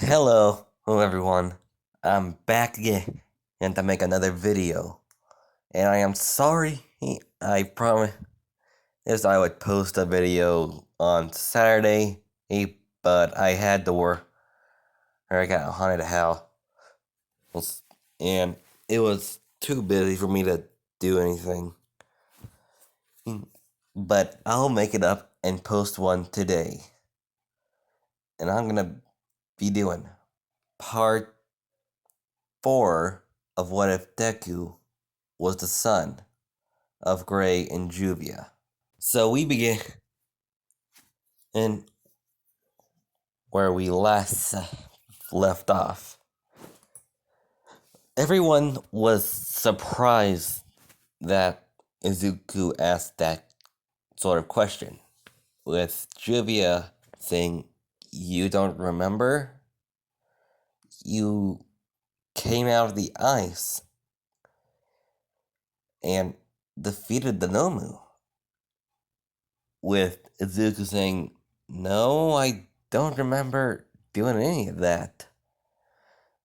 Hello, everyone. I'm back again and to make another video. And I am sorry. I promised I would post a video on Saturday, but I had to work. Or I got a haunted house, and it was too busy for me to do anything. But I'll make it up and post one today. And I'm gonna be doing part 4 of What If Deku was the son of Gray and Juvia. So we begin in where we last left off. Everyone was surprised that Izuku asked that sort of question, with Juvia saying, "You don't remember? You came out of the ice and defeated the Nomu." With Izuku saying, "No, I don't remember doing any of that.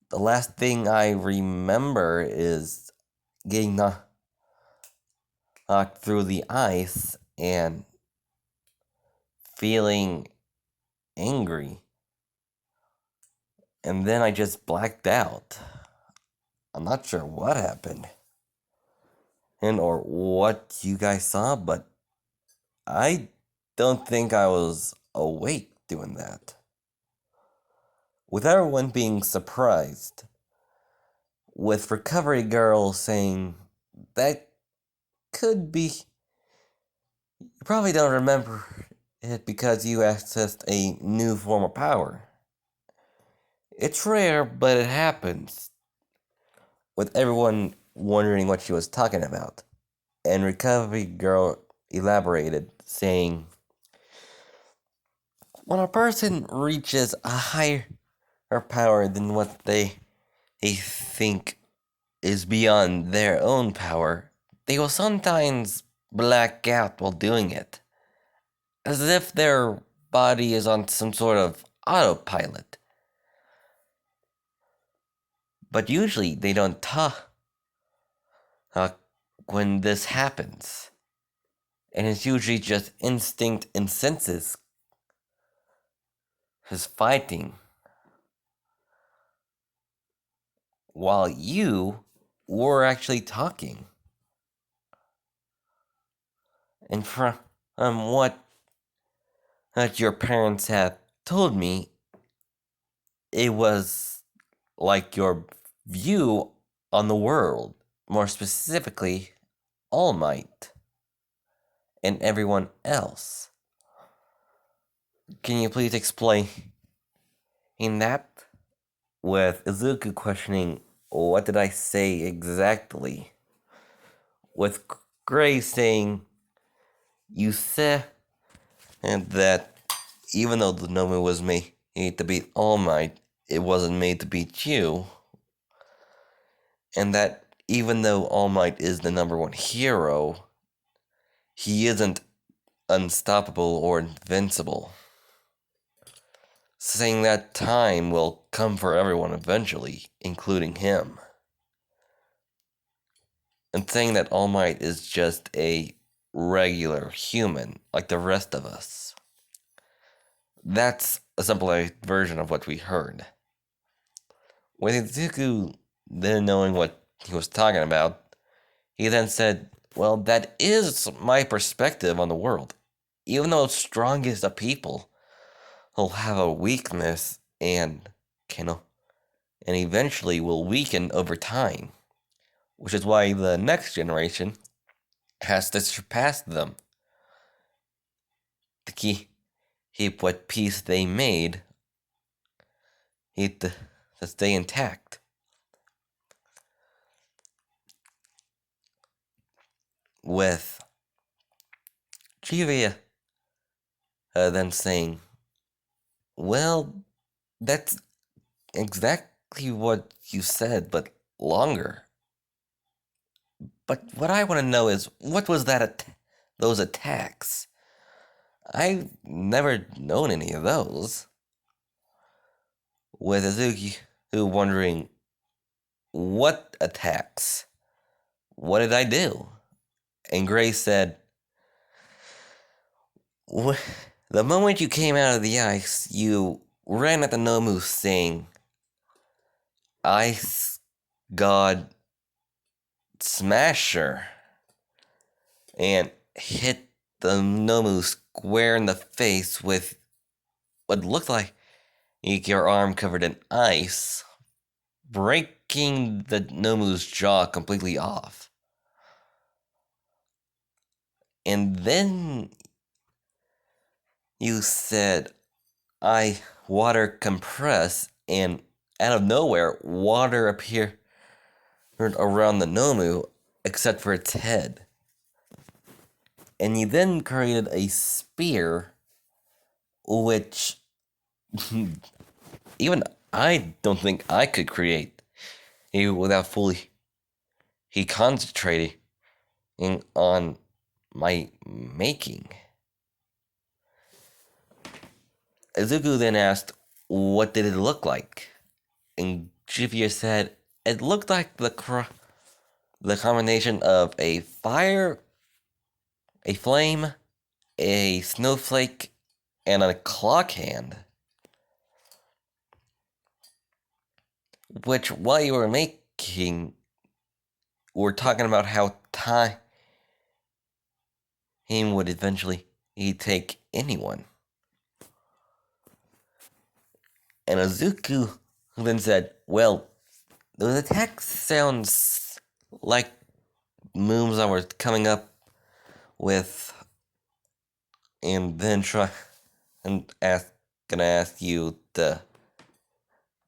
The last thing I remember is getting knocked through the ice and feeling angry. And then I just blacked out. I'm not sure what happened and or what you guys saw, but I don't think I was awake doing that." With everyone being surprised, with Recovery Girl saying, "That could be. You probably don't remember it because you accessed a new form of power. It's rare, but it happens." With everyone wondering what she was talking about. And Recovery Girl elaborated, saying, "When a person reaches a higher power than what they think is beyond their own power, they will sometimes black out while doing it, as if their body is on some sort of autopilot. But usually they don't talk when this happens, and it's usually just instinct and senses is fighting, while you were actually talking. And from what your parents have told me, it was like your view on the world, more specifically, All Might and everyone else. Can you please explain in that?" With Izuku questioning, "What did I say exactly?" With Gray saying, "You said that even though the Nomu was made to beat All Might, it wasn't made to beat you. And that even though All Might is the number one hero, he isn't unstoppable or invincible. Saying that time will come for everyone eventually, including him. And saying that All Might is just a regular human like the rest of us." That's a simplified version of what we heard. With Izuku then knowing what he was talking about, he then said, "Well, that is my perspective on the world. Even though strongest of people will have a weakness and eventually will weaken over time, which is why the next generation has to surpass them to keep what peace they made to stay intact." With Jivia then saying, "Well, that's exactly what you said, but longer. But what I want to know is, what was those attacks? I've never known any of those." with Azuki who wondering, what attacks? What did I do? And Grace said, the moment you came out of the ice, you ran at the Nomu saying, Ice God Smasher, and hit the Nomu square in the face with what looked like your arm covered in ice, breaking the Nomu's jaw completely off. And then you said, I water compress, and out of nowhere, water appeared around the Nomu, except for its head. And you then created a spear, which even I don't think I could create without fully concentrating on my making. Izuku then asked, what did it look like? And Juvia said, it looked like the combination of a fire, a flame, a snowflake, and a clock hand. Which, while you were making, we're talking about how time would eventually take anyone. And Izuku then said, well, the text sounds like moves I was coming up with, and then gonna ask you to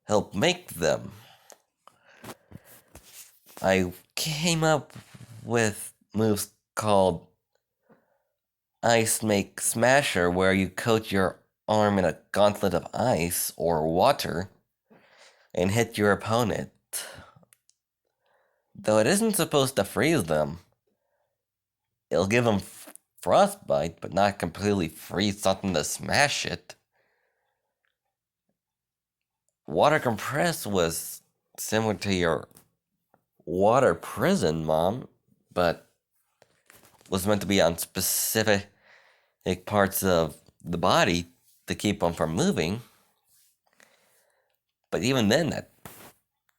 help make them. I came up with moves called Ice Make Smasher, where you coat your arm in a gauntlet of ice or water and hit your opponent. Though it isn't supposed to freeze them, it'll give them frostbite, but not completely freeze something to smash it. Water compress was similar to your water prison, Mom, but was meant to be on specific parts of the body to keep them from moving. But even then, that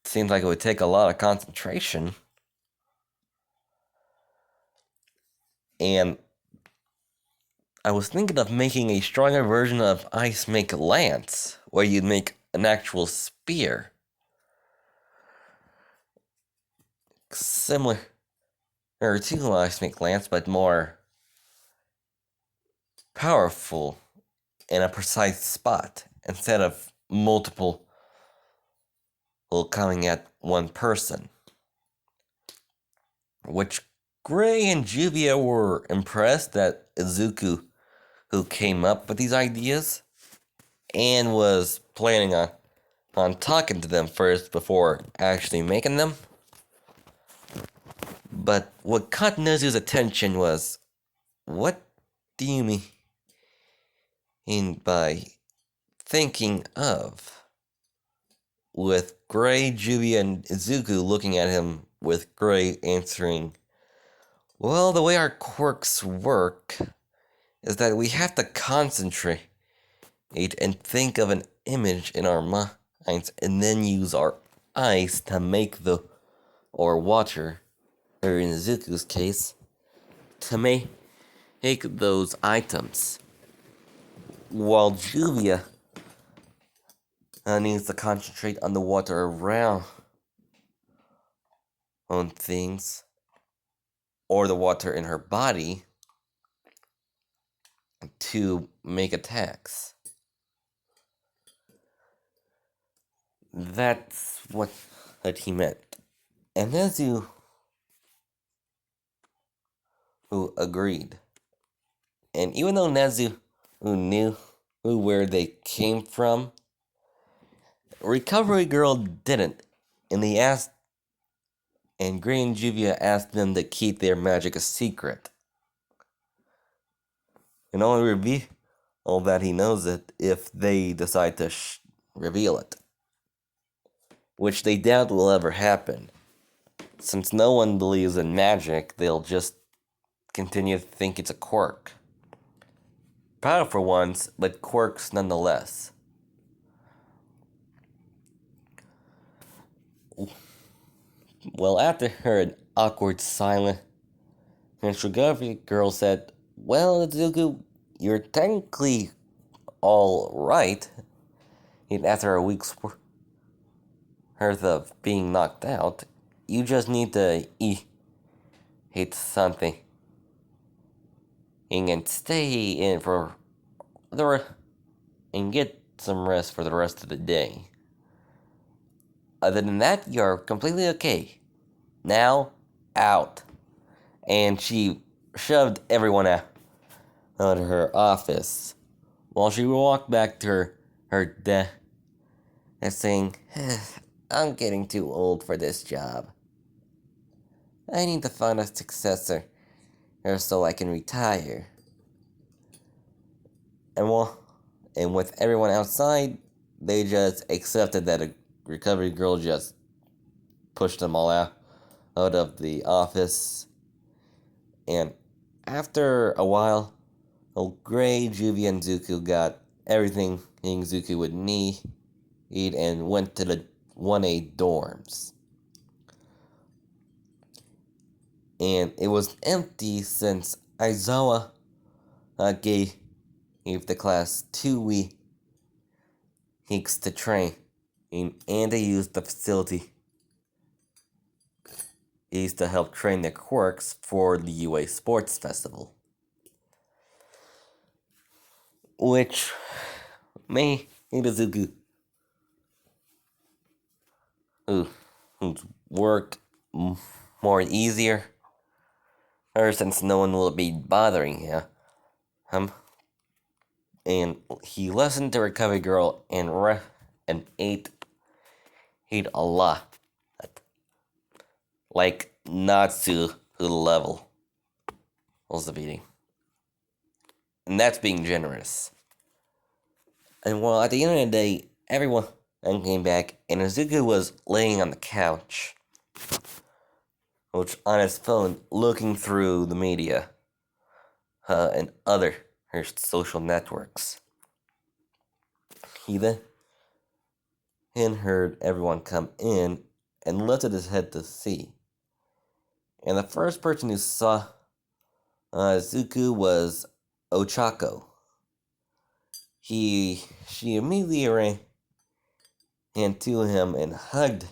seems like it would take a lot of concentration. And I was thinking of making a stronger version of Ice Make Lance, where you'd make an actual spear. Similar to Ice Make Lance, but more powerful in a precise spot, instead of multiple coming at one person. Which Gray and Juvia were impressed that Izuku, who came up with these ideas, and was planning on talking to them first before actually making them. But what caught Nezu's attention was, what do you mean by thinking of? With Gray, Juvia, and Izuku looking at him, with Gray answering, well, the way our quirks work is that we have to concentrate and think of an image in our minds, and then use our eyes to make or water, or in Izuku's case, to make those items. While Juvia needs to concentrate on the water around on things, or the water in her body, to make attacks. That's what he meant. And Nezu who agreed. And even though Nezu who knew where they came from, Recovery Girl didn't. And they asked, and Gray and Juvia asked them to keep their magic a secret. And only reveal all that he knows it if they decide to reveal it. which they doubt will ever happen. Since no one believes in magic, they'll just continue to think it's a quirk. Powerful ones, but quirks nonetheless. Well, after her awkward silence, the Shigami girl said, "Well, Zuko, you're technically all right." And after a week's worth of being knocked out, you just need to eat something and stay in for and get some rest for the rest of the day. Other than that, you're completely okay. Now, out. And she shoved everyone out of her office while she walked back to her desk saying, "I'm getting too old for this job. I need to find a successor so I can retire." And and with everyone outside, they just accepted that a recovery girl just pushed them all out of the office. And after a while, Gray, Juvia, and Zuko got everything Zuko would need and went to the 1A dorms. And it was empty since Aizawa gave the class 2 weeks to train, and they used the facility to help train the quirks for the UA Sports Festival, which made Izuku who's work more easier, or since no one will be bothering him. And he listened to Recovery Girl and ate a lot, like Natsu level was the beating, and that's being generous. And well, at the end of the day, everyone came back, and Izuku was laying on the couch, which on his phone, looking through the media and other social networks. He then heard everyone come in and lifted his head to see. And the first person who saw Izuku was Ochako. She immediately ran to him and hugged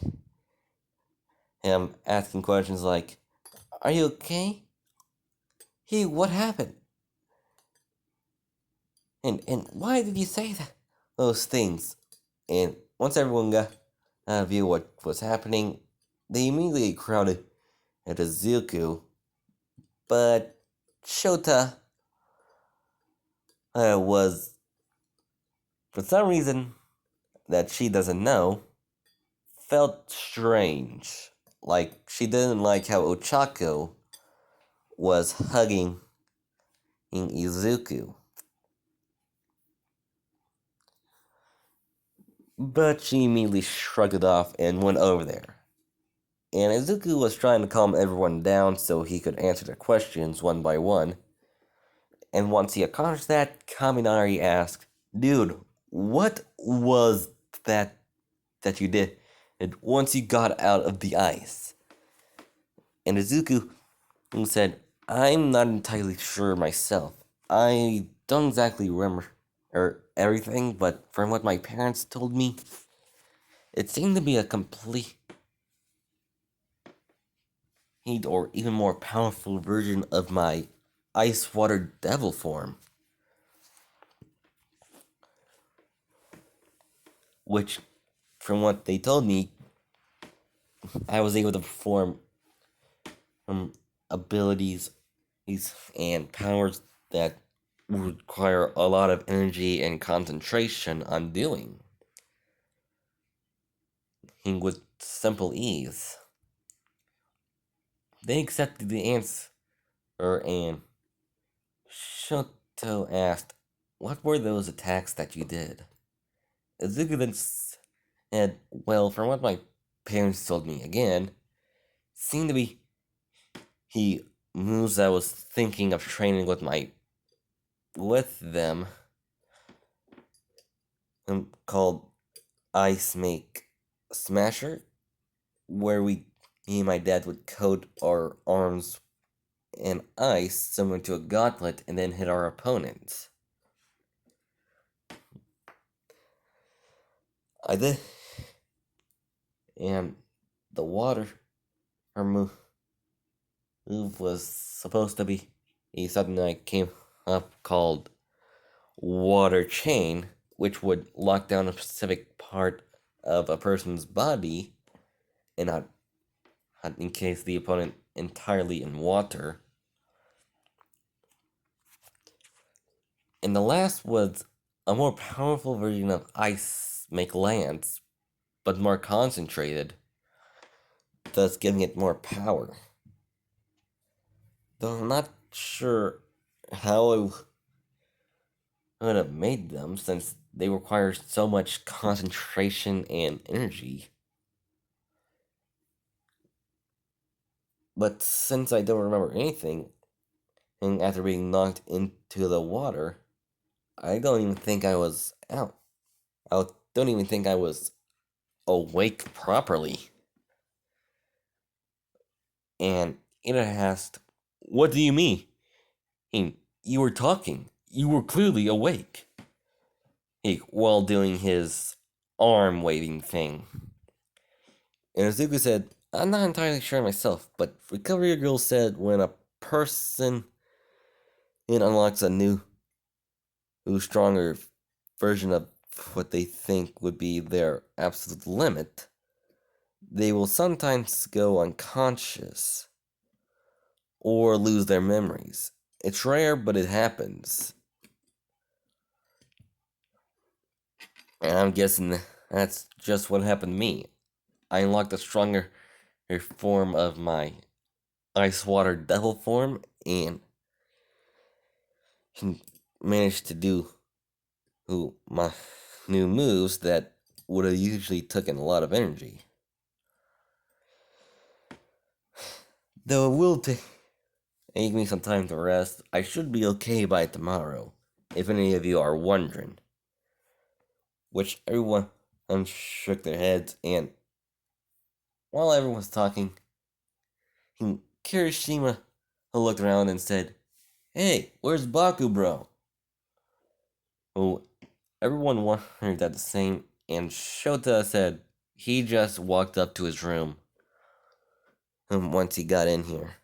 him, asking questions like, "Are you okay? Hey, what happened? And why did you say those things?" And once everyone got a view of what was happening, they immediately crowded at Izuku. But Shota was, for some reason that she doesn't know, felt strange. Like she didn't like how Ochako was hugging Izuku. But she immediately shrugged it off and went over there. And Izuku was trying to calm everyone down so he could answer their questions one by one. And once he accomplished that, Kaminari asked, "Dude, what was that you did once you got out of the ice?" And Izuku said, "I'm not entirely sure myself. I don't exactly remember everything, but from what my parents told me, it seemed to be a complete or even more powerful version of my ice water devil form, which, from what they told me, I was able to perform abilities and powers that require a lot of energy and concentration on doing with simple ease." They accepted the answer, and Shoto asked, "What were those attacks that you did?" Izuku then said, "Well, from what my parents told me again, seemed to be he moves I was thinking of training with them, called Ice Make Smasher, where me and my dad would coat our arms in ice similar to a gauntlet and then hit our opponents. I did, and the water our move was supposed to be something I came up called water chain, which would lock down a specific part of a person's body and not encase the opponent entirely in water. And the last was a more powerful version of Ice Make Lance, but more concentrated, thus giving it more power. Though I'm not sure how I would have made them, since they require so much concentration and energy. But since I don't remember anything, and after being knocked into the water, I don't even think I was out. I don't even think I was awake properly. And Ida asked, "What do you mean? You were talking. You were clearly awake." While doing his arm waving thing. And Azuka said, "I'm not entirely sure myself, but Recovery Girl said when a person unlocks a new, stronger version of what they think would be their absolute limit, they will sometimes go unconscious or lose their memories. It's rare, but it happens." And I'm guessing that's just what happened to me. I unlocked a stronger form of my ice water devil form and managed to do my new moves that would have usually taken a lot of energy. Though it will take me some time to rest, I should be okay by tomorrow, if any of you are wondering. Which everyone shook their heads, and while everyone was talking, Kirishima looked around and said, "Hey, where's Baku, bro?" Oh, everyone wondered at the same, and Shota said he just walked up to his room once he got in here.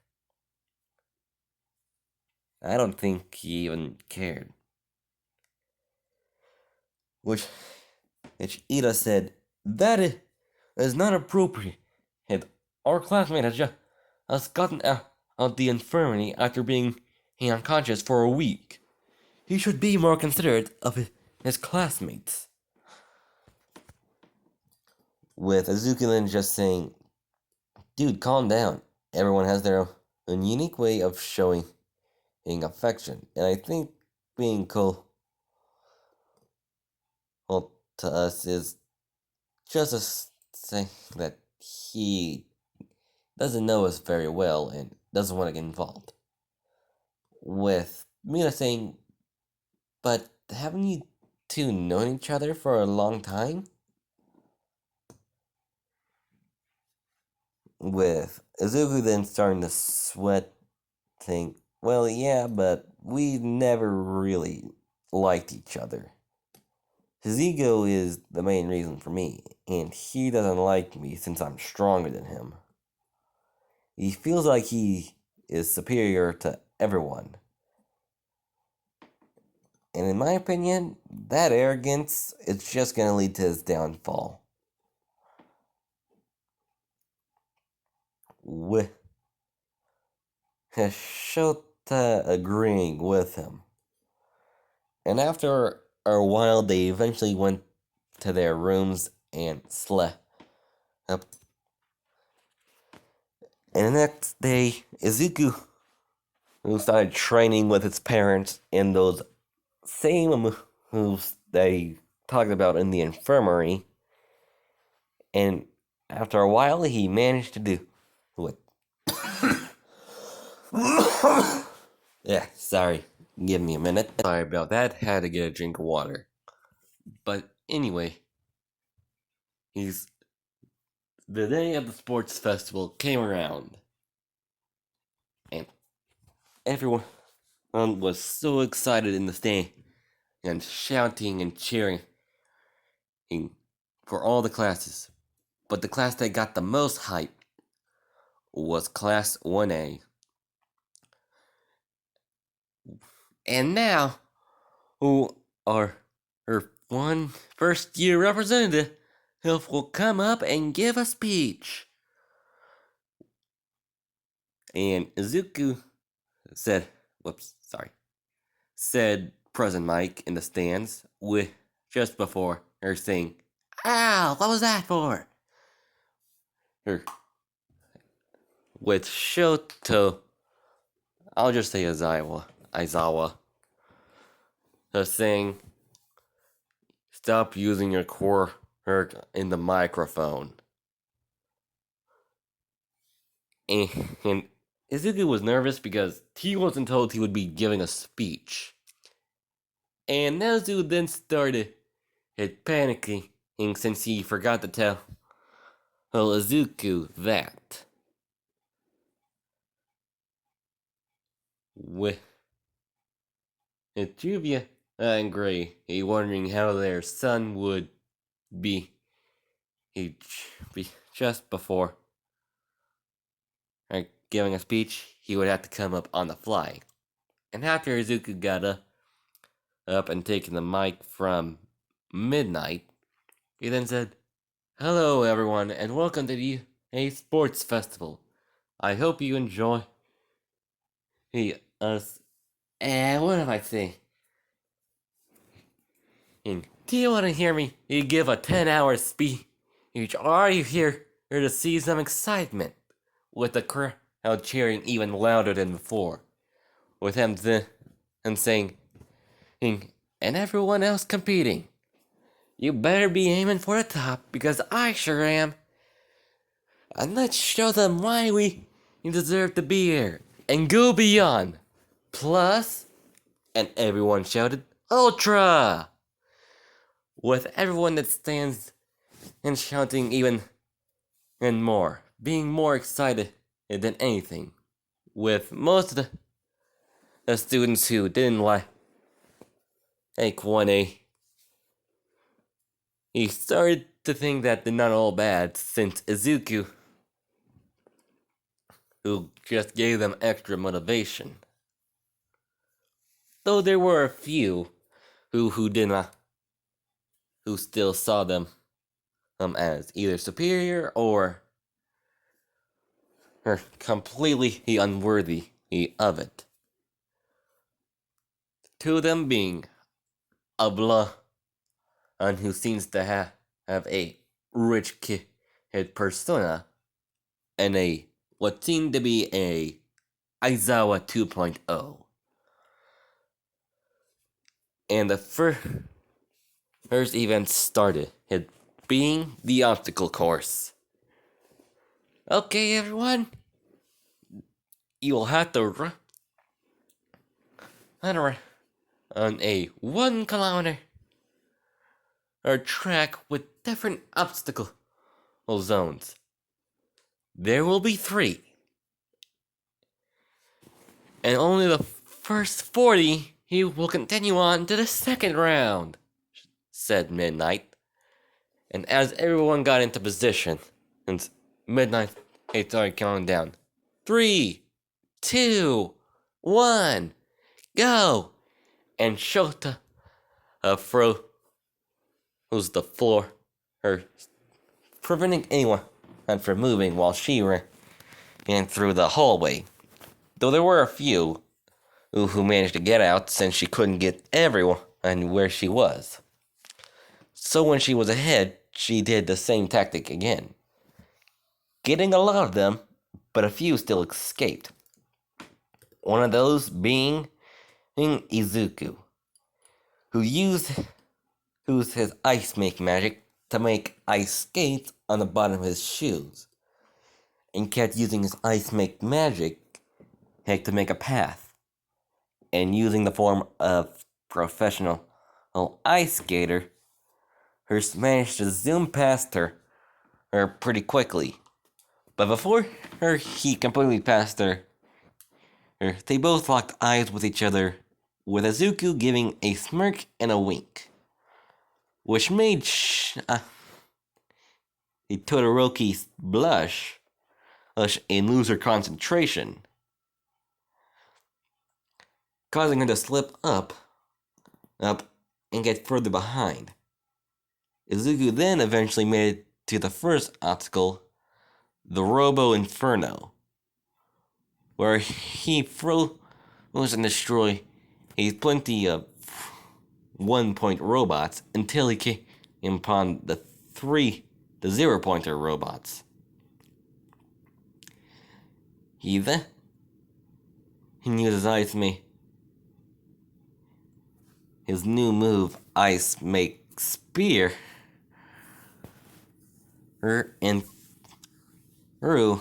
I don't think he even cared. Which Ida said, "That is not appropriate. Our classmate has gotten out the infirmary after being unconscious for a week. He should be more considerate of his classmates." With Azuki just saying, "Dude, calm down. Everyone has their own unique way of showing affection, and I think being cool to us is just a saying that he doesn't know us very well and doesn't want to get involved." With Mina saying, "But haven't you two known each other for a long time?" With Izuku then starting to sweat, saying, "Well, yeah, but we never really liked each other. His ego is the main reason for me, and he doesn't like me since I'm stronger than him. He feels like he is superior to everyone. And in my opinion, that arrogance is just going to lead to his downfall." With Shota agreeing with him. And after a while, they eventually went to their rooms and slept. And the next day, Izuku, who started training with his parents in those same moves they talked about in the infirmary, and after a while, he managed to do it. Yeah, sorry. Give me a minute. Sorry about that. Had to get a drink of water. But anyway, the day of the sports festival came around, and everyone was so excited in the stand and shouting and cheering for all the classes. But the class that got the most hype was Class 1A. And now, who are her one first year representative, will come up and give a speech. And Izuku said President Mike in the stands with just before her saying, "Ow, what was that for?" Her with Shoto, I'll just say Aizawa, saying, "Stop using your core in the microphone." And Izuku was nervous because he wasn't told he would be giving a speech. And Nezu then started panicking since he forgot to tell Izuku that. With juvia and Gray, wondering how their son would be, just before giving a speech, he would have to come up on the fly. And after Izuku got up and taken the mic from Midnight, he then said, "Hello everyone, and welcome to the sports festival. I hope you enjoy us. What am I saying? Do you want to hear me give a 10-hour speech? Or are you here to see some excitement? With the crowd cheering even louder than before. With him saying, and everyone else competing. You better be aiming for the top, because I sure am. And let's show them why we deserve to be here. And go beyond. Plus," and everyone shouted, "Ultra!" With everyone that stands and shouting even and more, being more excited than anything. With most of the students who didn't like 1A, he started to think that they're not all bad, since Izuku, who just gave them extra motivation. Though there were a few who did not, who still saw them as either superior or completely unworthy of it. Two of them being Abla, and who seems to have a rich kid persona, and what seemed to be a Aizawa 2.0. And the first event started, it being the obstacle course. Okay, everyone, you will have to run on a 1 kilometer track with different obstacle zones. There will be 3. And only the first 40 he will continue on to the second round, said Midnight. And as everyone got into position, and Midnight started counting down. 3, 2, 1, go! And Shota froze the floor, preventing anyone from moving while she ran through the hallway. Though there were a few who managed to get out, since she couldn't get everyone where she was. So when she was ahead, she did the same tactic again, getting a lot of them, but a few still escaped. One of those being Izuku, who used his ice making magic to make ice skates on the bottom of his shoes, and kept using his ice make magic to make a path, and using the form of professional ice skater, Hurst managed to zoom past her pretty quickly. But before he completely passed her, they both locked eyes with each other, with Izuku giving a smirk and a wink, which made Todoroki blush and lose her concentration, causing her to slip up, and get further behind. Izuku then eventually made it to the first obstacle, the Robo Inferno, where he froze and destroyed plenty of 1-point robots until he came upon the 0-pointer robots. He then used his new move, Ice Make Spear, and who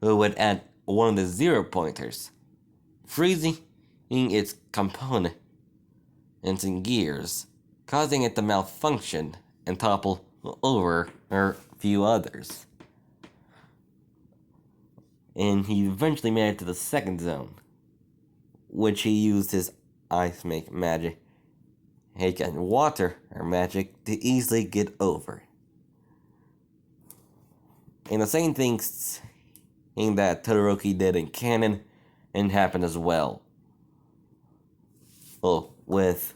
would add one of the 0-pointers, freezing its component and gears, causing it to malfunction and topple over a few others. And he eventually made it to the second zone, which he used his ice make magic and water magic to easily get over. And the same things that Todoroki did in canon and happened as well. Well, with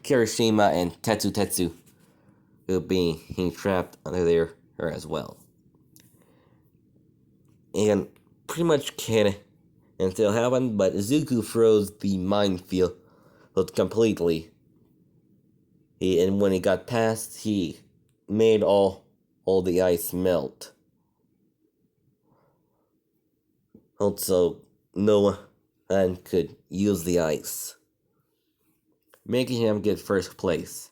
Kirishima and Tetsu being trapped under there as well. And pretty much canon and still happened, but Izuku froze the minefield completely. And when he got past, he made all the ice melt. Also, no one could use the ice, making him get first place.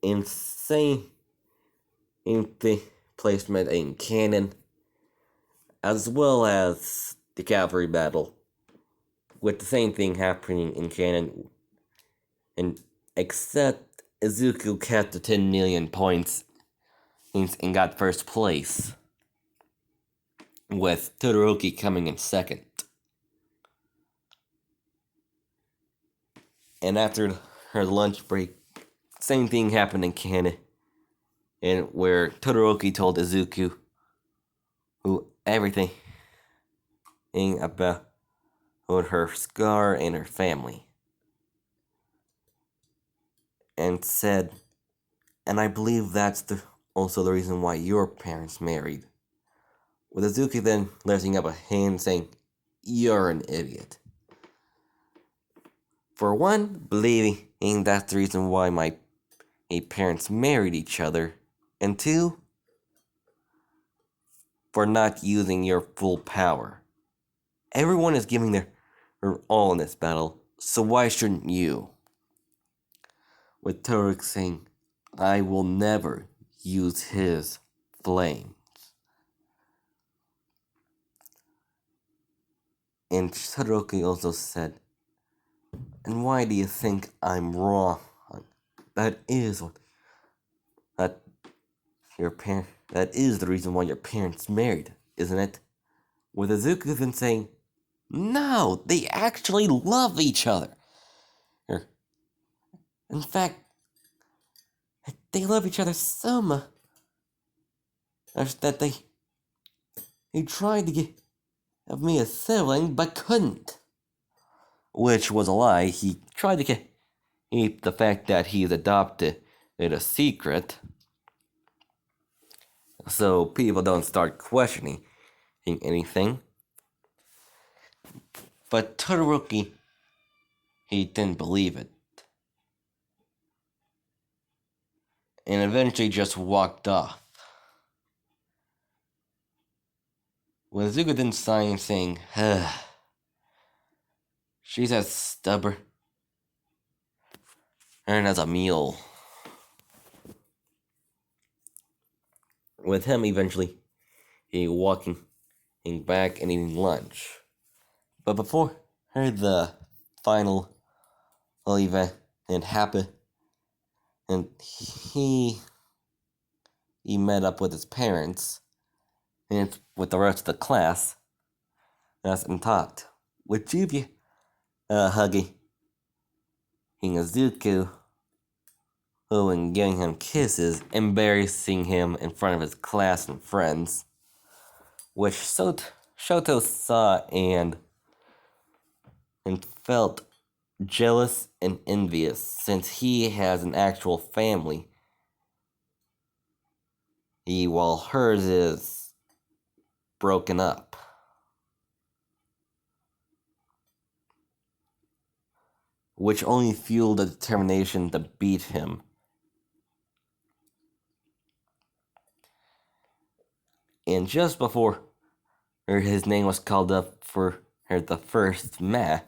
Insane in the placement in canon, as well as the cavalry battle, with the same thing happening in canon, and except Izuku kept the 10 million points and got first place, with Todoroki coming in second. And after her lunch break, same thing happened in canon, and where Todoroki told Izuku everything about her scar and her family, and said, and I believe that's also the reason why your parents married. With Izuku then lifting up a hand saying, "You're an idiot. For one, believing that's the reason why my parents married each other, and two, for not using your full power. Everyone is giving their all in this battle, so why shouldn't you?" With Todoroki saying, "I will never use his flames." And Todoroki also said, "And why do you think I'm wrong? That is the reason why your parents married, isn't it?" With Izuku then saying, "No, they actually love each other. In fact, they love each other so much that they tried to give me a sibling but couldn't." Which was a lie. He tried to keep the fact that he's adopted it a secret, so people don't start questioning anything. But Todoroki, he didn't believe it, and eventually just walked off. With Izuku then sighing, saying, "She's as stubborn as a mule." with him eventually he walking back and eating lunch. But before the final event happened, and he met up with his parents and with the rest of the class and talked with Juvia, hugging Izuku, and giving him kisses, embarrassing him in front of his class and friends, which Shoto saw and felt jealous and envious since he has an actual family, while hers is broken up. Which only fueled the determination to beat him. And just before his name was called up for the first match,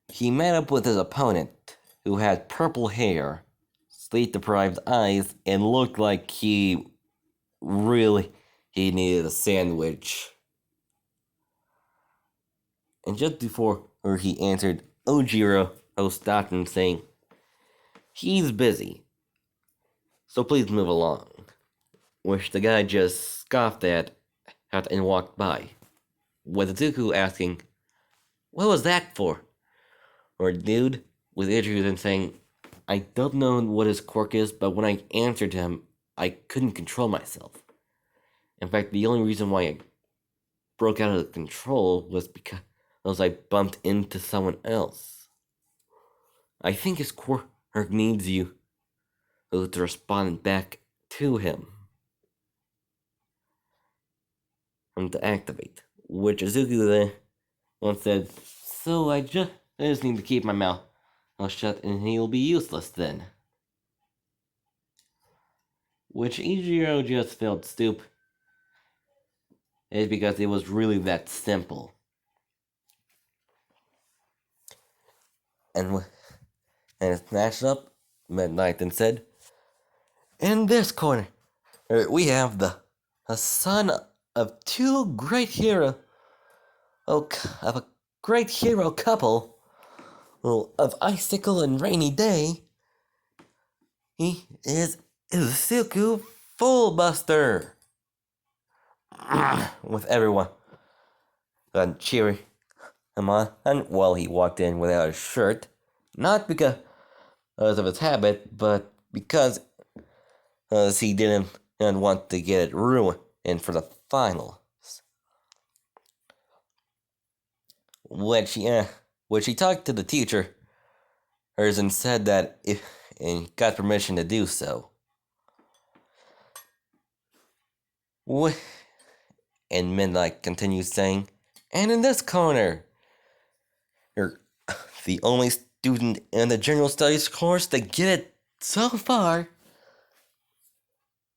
he met up with his opponent, who had purple hair, sleep-deprived eyes, and looked like he needed a sandwich. And just before he answered, Ojiro stopped him saying, "He's busy, so please move along," which the guy just scoffed at and walked by, with Deku asking, "What was that for?" Or dude, with Idris saying, "I don't know what his quirk is, but when I answered him, I couldn't control myself. In fact, the only reason why I broke out of control was because I bumped into someone else. I think his quirk needs you to respond back to him and to activate," which Izuku then once said, "So I just need to keep my mouth shut and he'll be useless then." Which Ichiro just felt stupid. It's because it was really that simple. And it snatched up Midnight and said, "In this corner, we have the son of two great heroes, of a great hero couple, of Icicle and Rainy Day. He is Izuku Fullbuster," with everyone cheering him on while he walked in without a shirt, not because of his habit, but because he didn't want to get it ruined for the finals. Which he talked to the teacher and said that if and got permission to do so. And Midnight continues saying, "And in this corner, you're the only student in the general studies course to get it so far,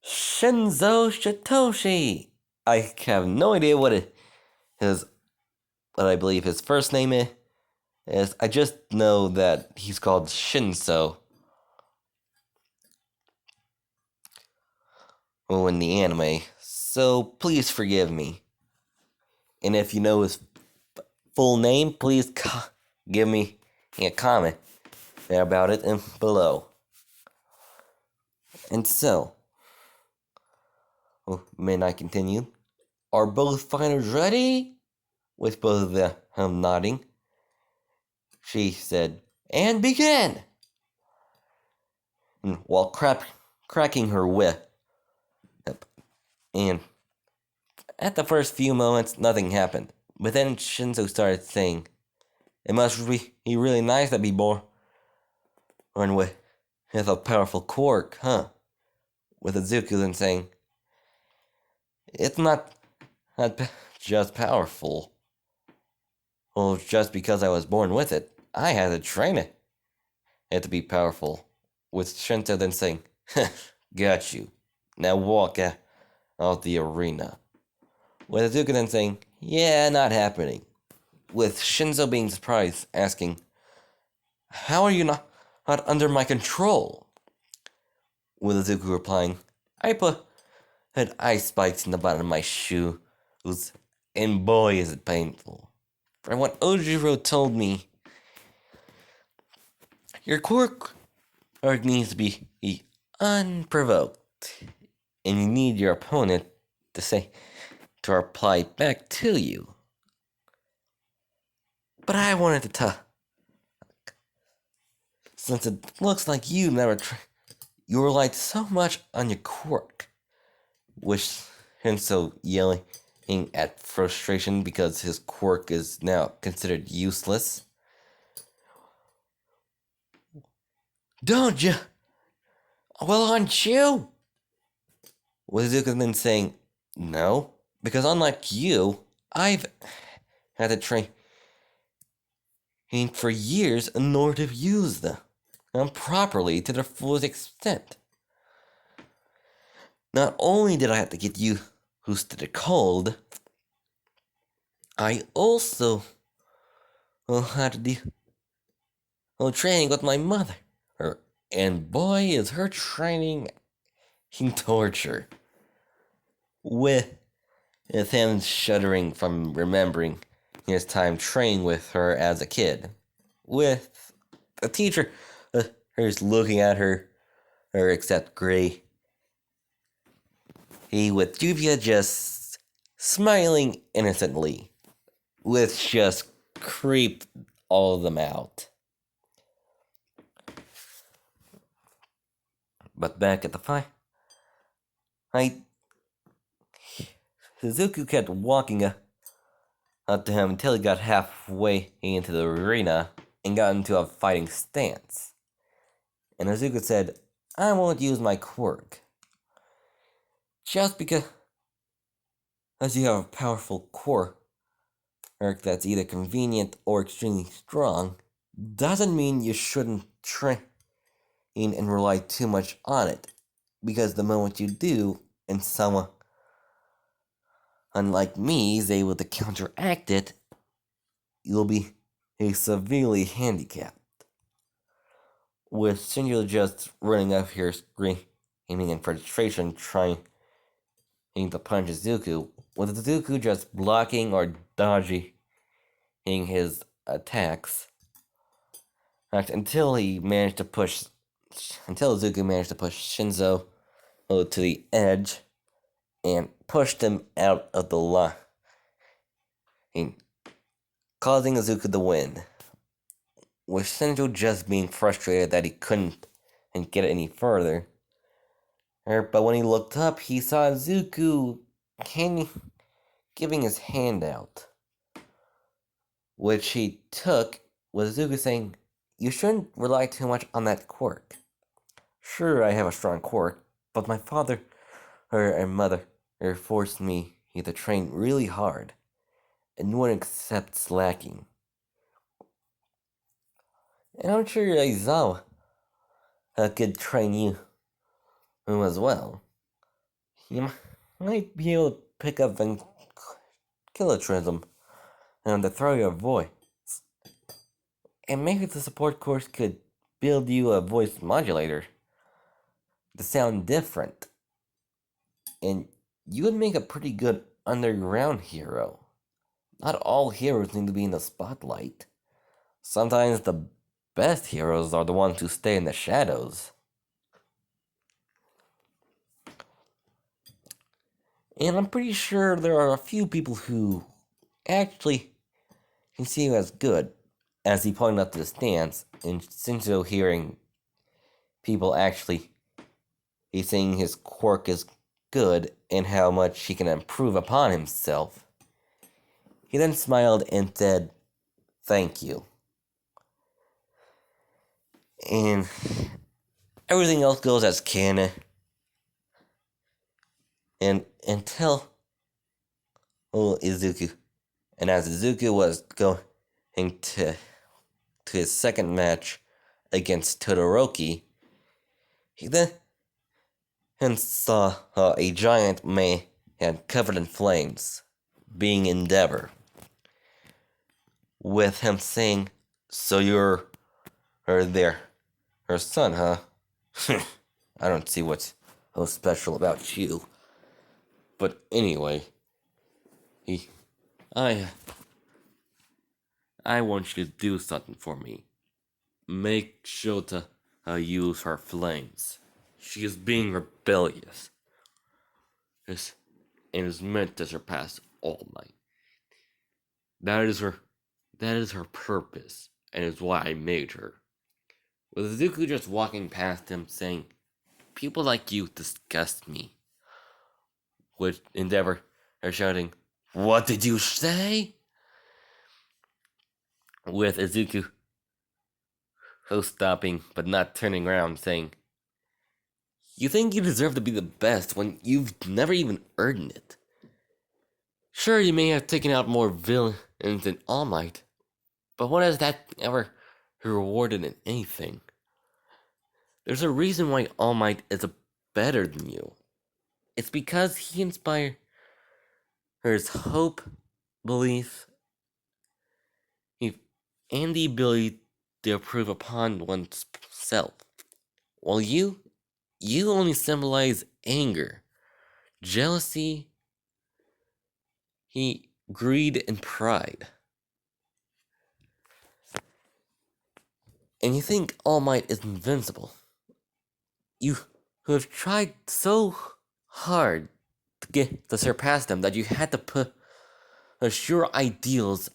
Shinzo Shitoshi." I have no idea what I believe his first name is. I just know that he's called Shinzo in the anime, so please forgive me. And if you know his full name, please give me a comment about it below. And so, Midnight continued, "Are both fighters ready?" With both of them nodding, she said, "And begin!" And while cracking her whip. And at the first few moments, nothing happened. But then Shinzo started saying, "It must be really nice to be born with a powerful quirk, huh?" With Izuku then saying, "It's not just powerful. Well, just because I was born with it, I had to train it to be powerful." With Shinzo then saying, "Got you. Now walk out the arena." With Izuku then saying, "Yeah, not happening." With Shinzo being surprised, asking, "How are you not under my control?" with Izuku replying, I had ice spikes in the bottom of my shoes, and boy is it painful. From what Ojiro told me, your quirk needs to be unprovoked, and you need your opponent to reply back to you. But I wanted to talk, since it looks like you you relied so much on your quirk, which Henso yelling at frustration because his quirk is now considered useless. Don't you? Well, aren't you? With Izuku then saying, no, because unlike you, I've had to train for years in order to use them properly to their fullest extent. Not only did I have to get used to the cold, I also had to do training with my mother. And boy, is her training in torture. With him shuddering from remembering his time training with her as a kid. With the teacher who's looking at her except Gray. He with Juvia just smiling innocently, which just creeped all of them out. But back at the fight, Suzuki kept walking up to him until he got halfway into the arena and got into a fighting stance. And Izuku said, I won't use my quirk. Just because you have a powerful quirk that's either convenient or extremely strong, doesn't mean you shouldn't train and rely too much on it. Because the moment you do, and someone unlike me is able to counteract it, you'll be severely handicapped. With Shinjo just running up here screaming in frustration, trying to punch Izuku, with Izuku just blocking or dodging his attacks, until Izuku managed to push Shinzo to the edge and pushed him out of the line, causing Izuku to win. With Shinjo just being frustrated that he couldn't get it any further. But when he looked up, he saw Izuku giving his hand out, which he took with Izuku saying, you shouldn't rely too much on that quirk. Sure, I have a strong quirk, but my father and mother forced me to train really hard, and no one accept slacking. And I'm sure Aizawa could train you as well. You might be able to pick up kilotrism and to throw your voice. And maybe the support course could build you a voice modulator to sound different. And you would make a pretty good underground hero. Not all heroes need to be in the spotlight. Sometimes the best heroes are the ones who stay in the shadows. And I'm pretty sure there are a few people who actually can see you as good, as he pointed out to the stance, and Shinjo hearing people actually he's saying his quirk is good and how much he can improve upon himself. He then smiled and said, thank you. And everything else goes as canon. And until Izuku. And as Izuku was going to his second match against Todoroki, he then saw a giant man covered in flames, being Endeavor, with him saying, so you're her son, huh? I don't see what's so special about you. But anyway, he, I, I want you to do something for me. Make Shota use her flames. She is being rebellious. This and is meant to surpass All Might. That is her purpose, and is why I made her. With Zuko just walking past him saying, "People like you disgust me," with Endeavor shouting, "What did you say?" With Izuku stopping but not turning around saying, "You think you deserve to be the best when you've never even earned it. Sure, you may have taken out more villains than All Might, but what has that ever rewarded in anything? There's a reason why All Might is better than you. It's because he inspires hope, belief, and the ability to improve upon oneself. While you only symbolize anger, jealousy, greed, and pride. And you think All Might is invincible. You who have tried so hard to surpass them that you had to put your ideals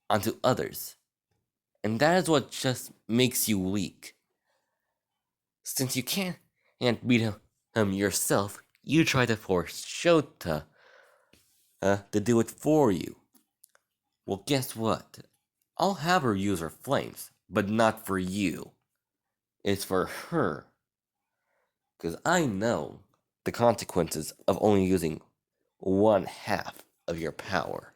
onto others. And that is what just makes you weak. Since you can't beat him yourself, you try to force Shota to do it for you. Well, guess what? I'll have her use her flames, but not for you. It's for her. Because I know the consequences of only using one half of your power.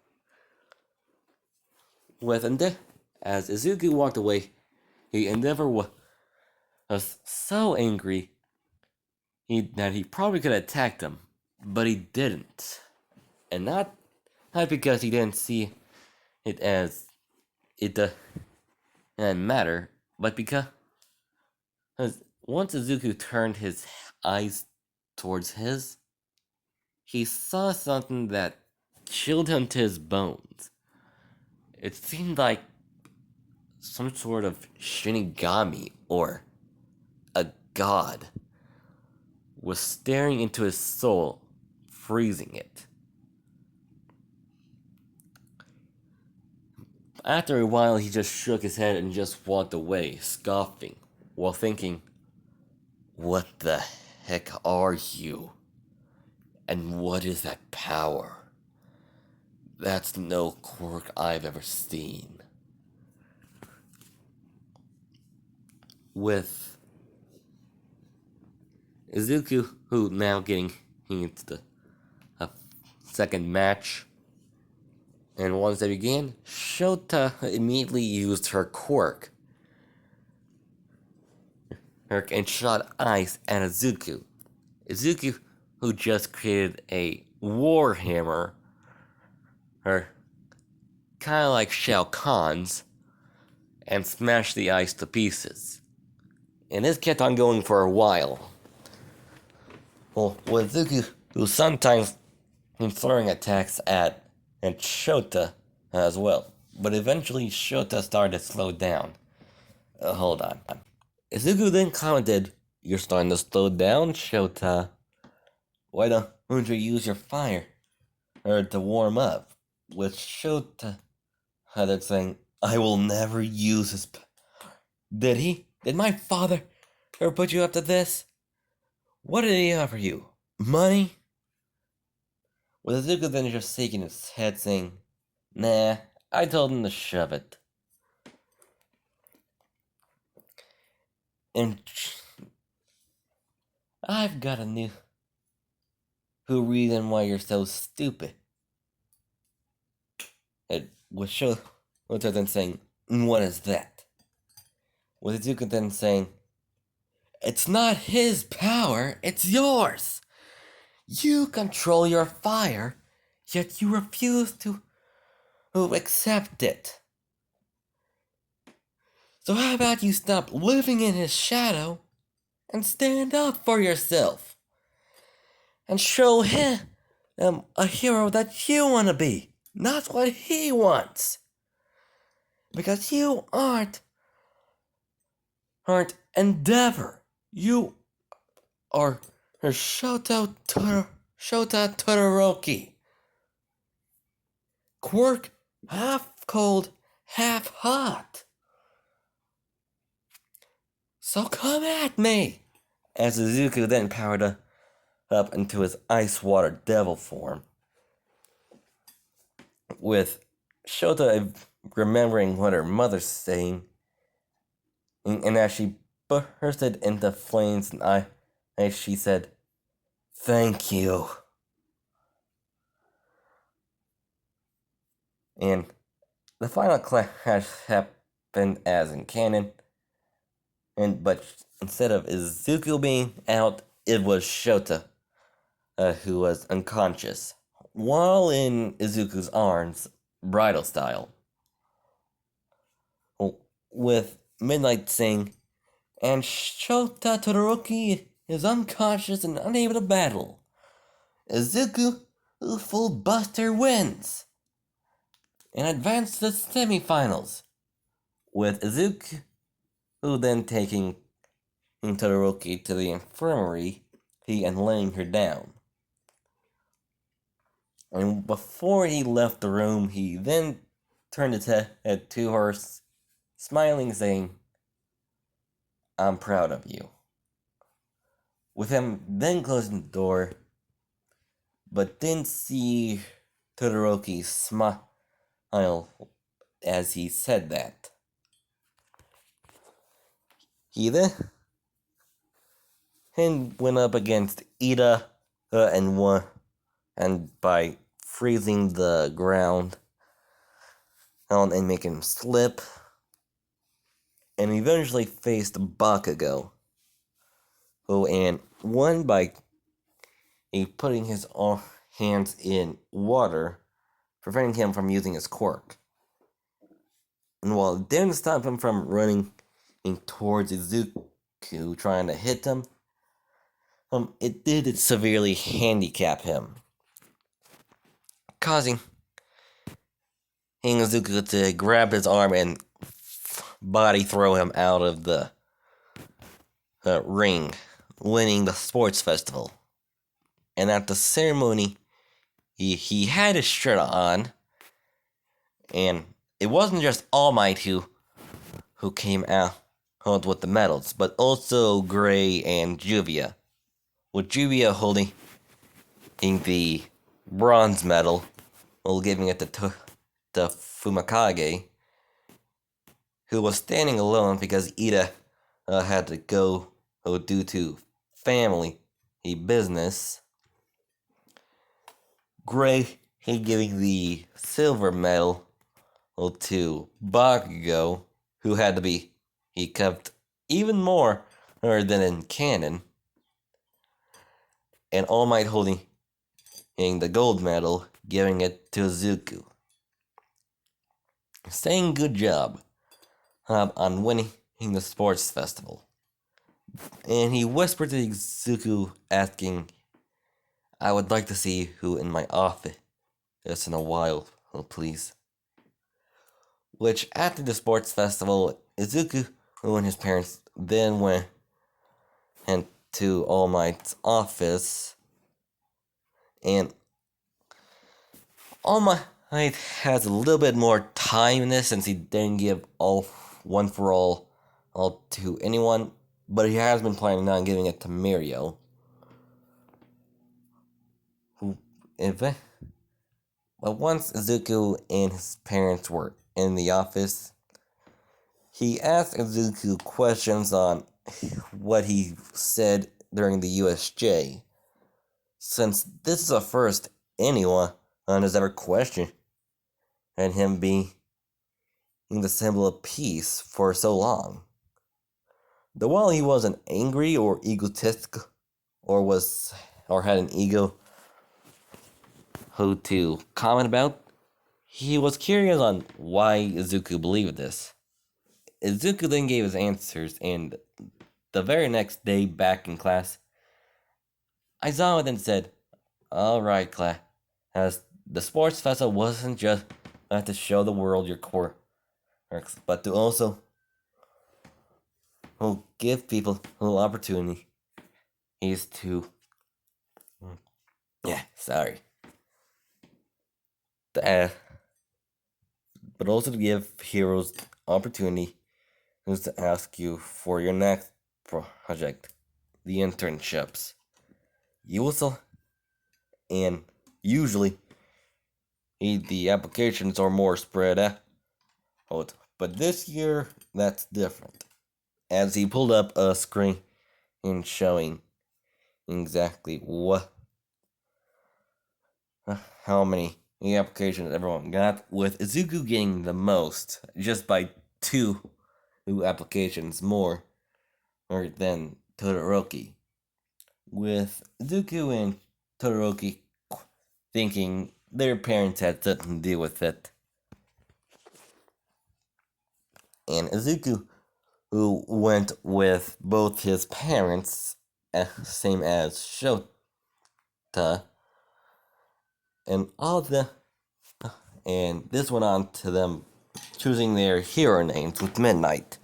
As Izuku walked away, Endeavor was so angry that he probably could have attacked him, but he didn't. And not because he didn't see it as it didn't matter, but because once Izuku turned his eyes towards his, he saw something that chilled him to his bones. It seemed like some sort of Shinigami or a god was staring into his soul, freezing it. After a while, he just shook his head and just walked away, scoffing, while thinking, "What the heck are you? And what is that power? That's no quirk I've ever seen." With Izuku, who now getting into the second match, and once they began, Shota immediately used her quirk and shot ice at Izuku. Izuku, who just created a warhammer, kind of like Shao Kahn's, and smashed the ice to pieces. And this kept on going for a while. Well, with Izuku, who sometimes throwing attacks at Shota as well. But eventually Shota started to slow down. Hold on. Izuku then commented, "You're starting to slow down, Shota. Why don't you use your fire to warm up?" With Shota saying, "I will never use his Did he? Did my father ever put you up to this? What did he offer you? Money?" With Izuku then just shaking his head saying, "Nah, I told him to shove it." And I've got a new reason why you're so stupid. It was Shota then saying, "What is that?" With Izuku then saying, "It's not his power, it's yours. You control your fire, yet you refuse to accept it. So how about you stop living in his shadow and stand up for yourself. And show him a hero that you want to be, not what he wants. Because you aren't Endeavor. You are Shota Todoroki. Quirk, half cold, half hot. So come at me! As Izuku then powered up into his ice water devil form, with Shota remembering what her mother's saying, and as she bursted into flames and ice, she said, "Thank you." And the final clash happened as in canon, but instead of Izuku being out, it was Shota who was unconscious, while in Izuku's arms, bridal style, with Midnight saying, "And Shota Todoroki is unconscious and unable to battle. Izuku, full buster, wins and advanced to the semifinals, with Izuku then taking Todoroki to the infirmary and laying her down. And before he left the room, he then turned his head to her, smiling, saying, "I'm proud of you." With him then closing the door, but didn't see Todoroki smile as he said that. He then went up against Ida and won, and by freezing the ground and making him slip, and eventually faced Bakugo, and won by putting his hands in water, preventing him from using his quirk. And while it didn't stop him from running towards Izuku, trying to hit him, it did severely handicap him, causing Izuku to grab his arm and body throw him out of the ring, winning the sports festival. And at the ceremony, he had his shirt on, and it wasn't just All Might who came out with the medals, but also Gray and Juvia, with Juvia holding the bronze medal, while giving it to Fumakage, who was standing alone because Ida had to go due to family business. Gray giving the silver medal to Bakugo, who had to be kept even more than in canon, and All Might holding the gold medal, giving it to Izuku, saying good job on winning the sports festival. And he whispered to Izuku, asking, "I would like to see who in my office in a while, please." Which, after the sports festival, Izuku and his parents then went to All Might's office, and All Might has a little bit more time in this since he didn't give all one for all to anyone, but he has been planning on giving it to Mirio, who but once Izuku and his parents were in the office, he asked Izuku questions on what he said during the USJ, since this is the first anyone has ever questioned and him being the symbol of peace for so long. Though while he wasn't angry or egotistical or had an ego who to comment about, he was curious on why Izuku believed this. Izuku then gave his answers, and the very next day back in class, Aizawa then said, "Alright, class, as the sports festival wasn't just to show the world your core works, but to also give people a little opportunity is to, yeah, sorry, uh, but also to give heroes opportunity is to ask you for your next project, the internships. You also, and usually, the applications are more spread out, but this year that's different. As he pulled up a screen and showing exactly how many applications everyone got, with Izuku getting the most, just by two applications more than Todoroki. With Izuku and Todoroki thinking their parents had something to do with it. And Izuku, who went with both his parents, same as Shota, and all the and this went on to them choosing their hero names with Midnight.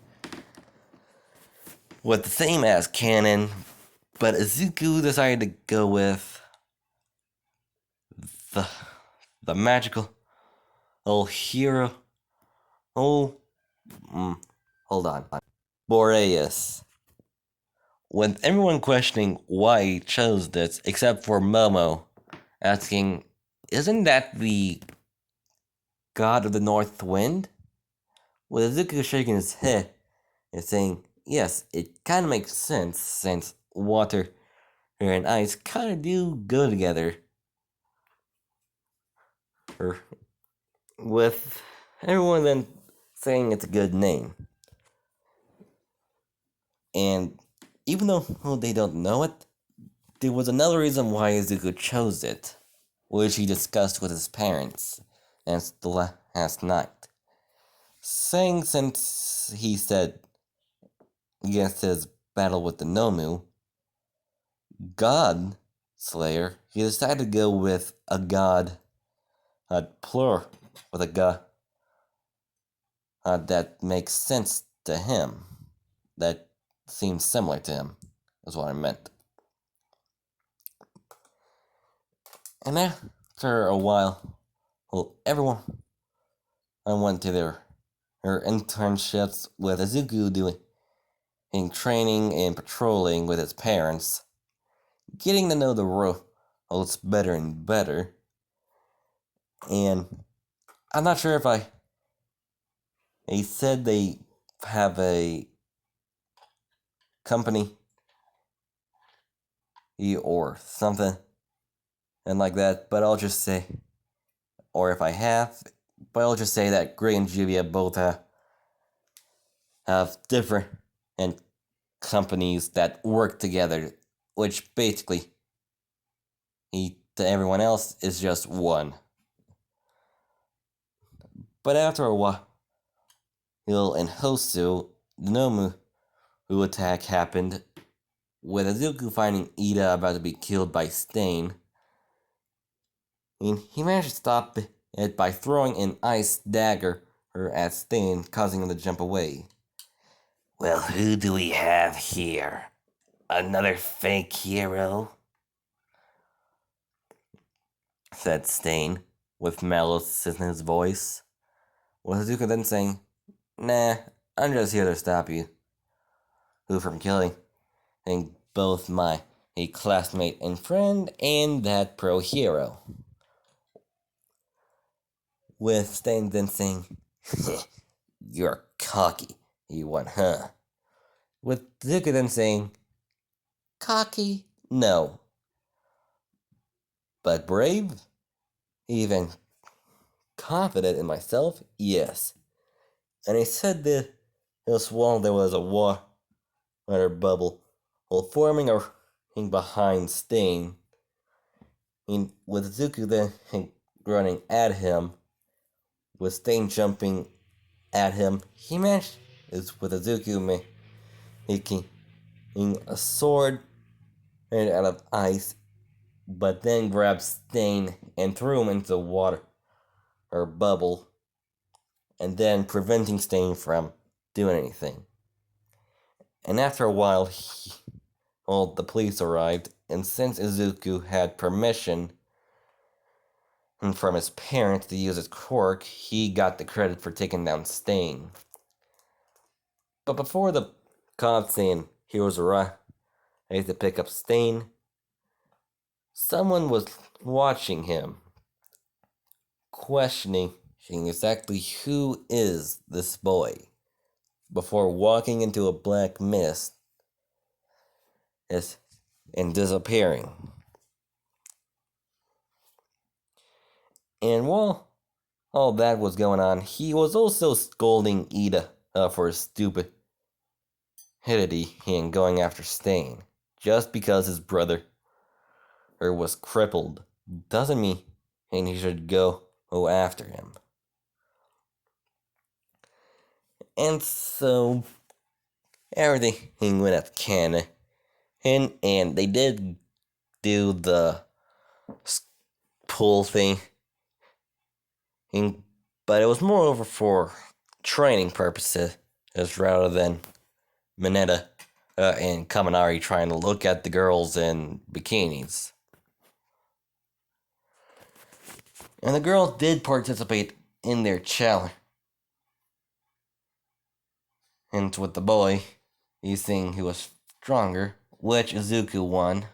With the same as canon, but Izuku decided to go with the magical old hero. Hold on. Boreas. With everyone questioning why he chose this, except for Momo, asking, "Isn't that the god of the north wind?" With Izuku shaking his head and saying, "Yes, it kinda makes sense since water and ice kinda do go together." With everyone then saying it's a good name. And even though they don't know it, there was another reason why Izuku chose it, which he discussed with his parents and the last night. Saying since he said against his battle with the Nomu, God Slayer, he decided to go with a god, plural, with a god that makes sense to him, that seems similar to him, is what I meant. And after a while, everyone went to their internships with Izuku doing training and patrolling with his parents, getting to know the roads better and better. And I'm not sure if he said they have a company or something and like that, but I'll just say, or if I have, but I'll just say that Gray and Juvia both have different and companies that work together, which basically to everyone else is just one. But after a while, in Hosu, the Nomu who attack happened, with Izuku finding Ida about to be killed by Stain. And he managed to stop it by throwing an ice dagger at Stain, causing him to jump away. "Well, who do we have here? Another fake hero?" said Stain, with malice in his voice. With Izuku then saying, "Nah, I'm just here to stop you from killing both my classmate and friend and that pro hero." With Stain then saying, "You're cocky, you want, huh?" With Izuku then saying, "Cocky? No. But brave? Even confident in myself? Yes." And he said that while there was a water bubble forming behind Stain. And with Izuku then running at him, with Stain jumping at him, he managed with Izuku making a sword made out of ice, but then grabbed Stain and threw him into the water or bubble, and then preventing Stain from doing anything. And after a while, the police arrived, and since Izuku had permission from his parents to use his quirk, he got the credit for taking down Stain. But before the cops and heroes arrived to pick up Stain, someone was watching him, questioning exactly who is this boy, before walking into a black mist and disappearing. And while all that was going on, he was also scolding Ida for his stupidity in going after Stain. Just because his brother was crippled doesn't mean he should go after him. And so everything went up canon, and they did do the pull thing, but it was moreover for training purposes rather than Mineta and Kaminari trying to look at the girls in bikinis. And the girls did participate in their challenge. And with the boy, you seeing who was stronger, which Izuku won.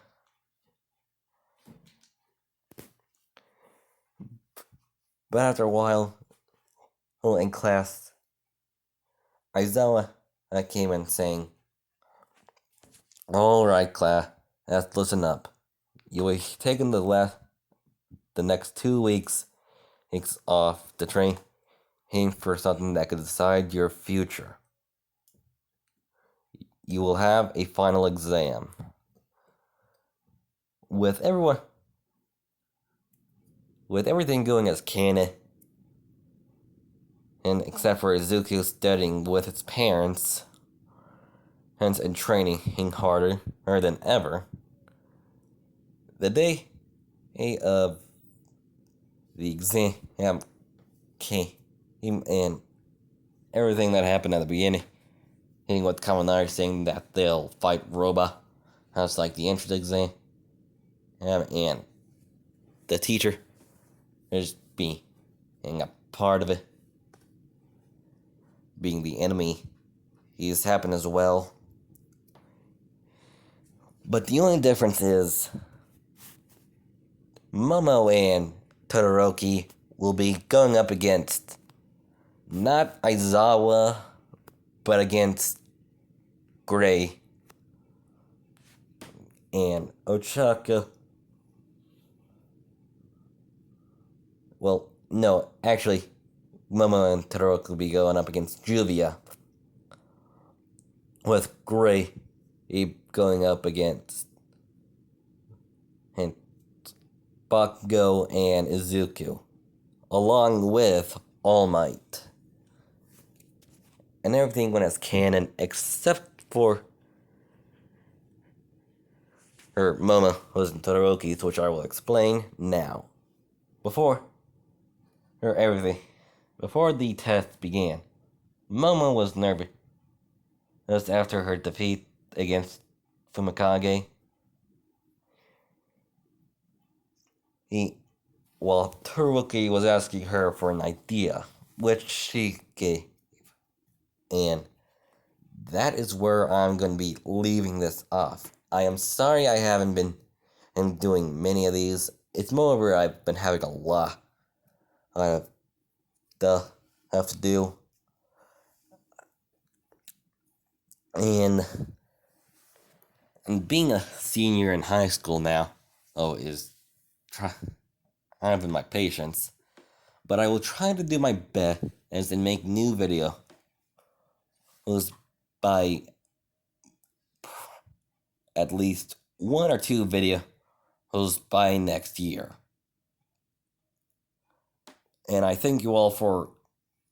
But after a while, in class, Aizawa came in saying, "Alright, class, let's listen up. You will be taking the next 2 weeks off to train for something that could decide your future. You will have a final exam. With everything going as canon, and except for Izuku studying with his parents, hence and training harder than ever, the day of the exam came, and everything that happened at the beginning, with Kaminari saying that they'll fight Roba, that's like the entrance exam, and the teacher is being a part of it, being the enemy, he's happened as well. But the only difference is Momo and Todoroki will be going up against not Aizawa, but against Gray and Ochaka. Well, no, actually, Momo and Todoroki will be going up against Juvia, with Gray going up against Bakugo and Izuku, along with All Might. And everything went as canon except for Momo's and Todoroki's, which I will explain now. Before the test began, Momo was nervous just after her defeat against Fumikage. While Todoroki was asking her for an idea, which she gave. And that is where I'm going to be leaving this off. I am sorry I haven't been doing many of these. It's more where I've been having a lot of stuff to do. And being a senior in high school now, is having my patience. But I will try to do my best as in make new videos by at least 1 or 2 videos by next year. And I thank you all for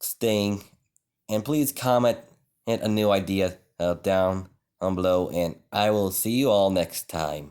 staying. And please comment a new idea down below, and I will see you all next time.